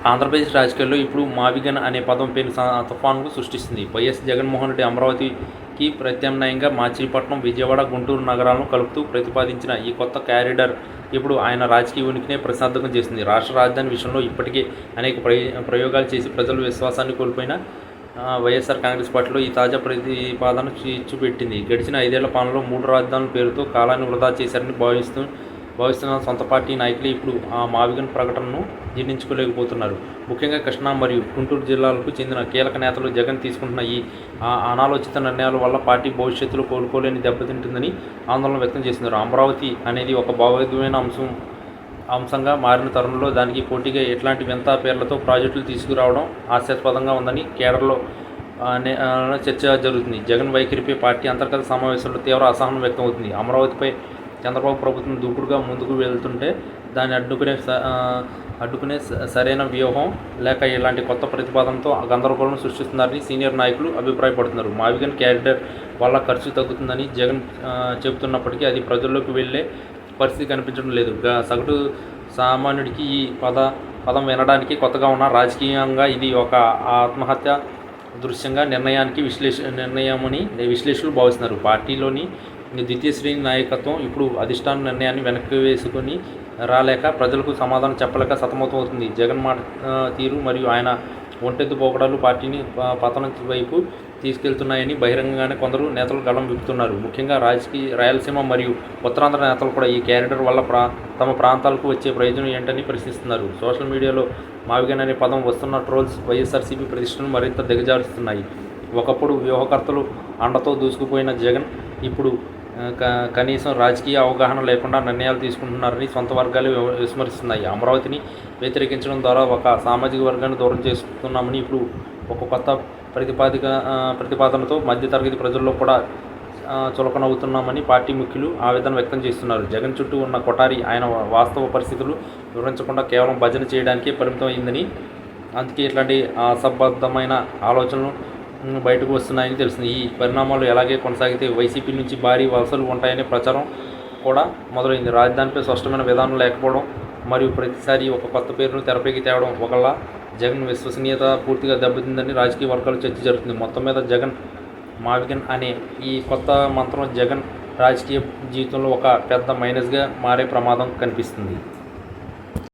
ఆంధ్రప్రదేశ్ రాజకీయాల్లో ఇప్పుడు మావిగన్ అనే పదం పేరు తుఫానుకు సృష్టిస్తుంది. వైఎస్ జగన్మోహన్ రెడ్డి అమరావతికి ప్రత్యామ్నాయంగా మచిలీపట్నం, విజయవాడ, గుంటూరు నగరాలను కలుపుతూ ప్రతిపాదించిన ఈ కొత్త కారిడార్ ఇప్పుడు ఆయన రాజకీయ ఉనికినే ప్రశ్నార్థకం చేసింది. రాష్ట్ర రాజధాని విషయంలో ఇప్పటికే అనేక ప్రయోగాలు చేసి ప్రజల విశ్వాసాన్ని కోల్పోయిన వైఎస్ఆర్ కాంగ్రెస్ పార్టీలో ఈ తాజా ప్రతిపాదన చిచ్చుపెట్టింది. గడిచిన 5 ఏళ్ల పాలనలో 3 రాజధానుల పేరుతో కాలాన్ని వృధా చేశారని భావిస్తున్న సొంత పార్టీ నాయకులు ఇప్పుడు ఆ మావిగన్ ప్రకటనను జీర్ణించుకోలేకపోతున్నారు. ముఖ్యంగా కృష్ణా మరియు గుంటూరు జిల్లాలకు చెందిన కీలక నేతలు జగన్ తీసుకుంటున్న ఈ అనాలోచిత నిర్ణయాల వల్ల పార్టీ భవిష్యత్తులో కోలుకోలేని దెబ్బతింటుందని ఆందోళన వ్యక్తం చేస్తున్నారు. అమరావతి అనేది ఒక భావోద్వేగమైన అంశంగా మారిన తరుణంలో దానికి పోటీగా ఎట్లాంటి వింత పేర్లతో ప్రాజెక్టులు తీసుకురావడం హాస్యాస్పదంగా ఉందని కేడర్లో చర్చ జరుగుతుంది. జగన్ వైఖరిపై పార్టీ అంతర్గత సమావేశంలో తీవ్ర అసహనం వ్యక్తమవుతుంది. అమరావతిపై చంద్రబాబు ప్రభుత్వం దూకుడుగా ముందుకు వెళ్తుంటే దాన్ని అడ్డుకునే సరైన వ్యూహం లేక ఇలాంటి కొత్త ప్రతిపాదనతో గందరగోళం సృష్టిస్తున్నారని సీనియర్ నాయకులు అభిప్రాయపడుతున్నారు. మావిగన్ క్యారిడార్ వల్ల ఖర్చు తగ్గుతుందని జగన్ చెబుతున్నప్పటికీ అది ప్రజల్లోకి వెళ్లే పరిస్థితి కనిపించడం లేదు. సగటు సామాన్యుడికి ఈ పదం వినడానికి కొత్తగా ఉన్న రాజకీయంగా ఇది ఒక ఆత్మహత్య దృశ్యంగా నిర్ణయమని విశ్లేషకులు భావిస్తున్నారు. పార్టీలోని ద్వితీయ శ్రేణి నాయకత్వం ఇప్పుడు అధిష్టాన నిర్ణయాన్ని వెనక్కి వేసుకొని రాలేక ప్రజలకు సమాధానం చెప్పలేక సతమతమవుతుంది. జగన్ మాట తీరు మరియు ఆయన ఒంటెత్తు పోకడాలు పార్టీని పతనం వైపు తీసుకెళ్తున్నాయని బహిరంగంగానే కొందరు నేతలు గళం విప్పుతున్నారు. ముఖ్యంగా రాయలసీమ మరియు ఉత్తరాంధ్ర నేతలు కూడా ఈ క్యారిడార్ వల్ల తమ ప్రాంతాలకు వచ్చే ప్రయోజనం ఏంటని ప్రశ్నిస్తున్నారు. సోషల్ మీడియాలో మావిగన్ అనే పదం వస్తున్న ట్రోల్స్ వైఎస్ఆర్సీపీ ప్రతిష్టను మరింత దిగజారుస్తున్నాయి. ఒకప్పుడు వ్యూహకర్తలు అండతో దూసుకుపోయిన జగన్ ఇప్పుడు కనీసం రాజకీయ అవగాహన లేకుండా నిర్ణయాలు తీసుకుంటున్నారని సొంత వర్గాలు విస్మరిస్తున్నాయి. అమరావతిని వ్యతిరేకించడం ద్వారా ఒక సామాజిక వర్గాన్ని దూరం చేస్తున్నామని ఇప్పుడు ఒక కొత్త ప్రతిపాదనతో మధ్యతరగతి ప్రజల్లో కూడా చులకనవుతున్నామని పార్టీ ముఖ్యులు ఆవేదన వ్యక్తం చేస్తున్నారు. జగన్ చుట్టూ ఉన్న కొఠారి ఆయన వాస్తవ పరిస్థితులు వివరించకుండా కేవలం భజన చేయడానికే పరిమితం అయిందని, అందుకే ఇట్లాంటి అసంబద్ధమైన ఆలోచనలు బయటకు వస్తున్నాయని తెలిసింది. ఈ పరిణామాలు ఎలాగే కొనసాగితే వైసీపీ నుంచి భారీ వలసలు ఉంటాయనే ప్రచారం కూడా మొదలైంది. రాజధానిపై స్పష్టమైన విధానం లేకపోవడం మరియు ప్రతిసారి ఒక కొత్త పేరును తెరపైకి తేవడం ఒకళ్ళ జగన్ విశ్వసనీయత పూర్తిగా దెబ్బతిందని రాజకీయ వర్గాలు చర్చ జరుగుతుంది. మొత్తం మీద జగన్ మావిగన్ అనే ఈ కొత్త మంత్రం జగన్ రాజకీయ జీవితంలో ఒక పెద్ద మైనస్గా మారే ప్రమాదం కనిపిస్తుంది.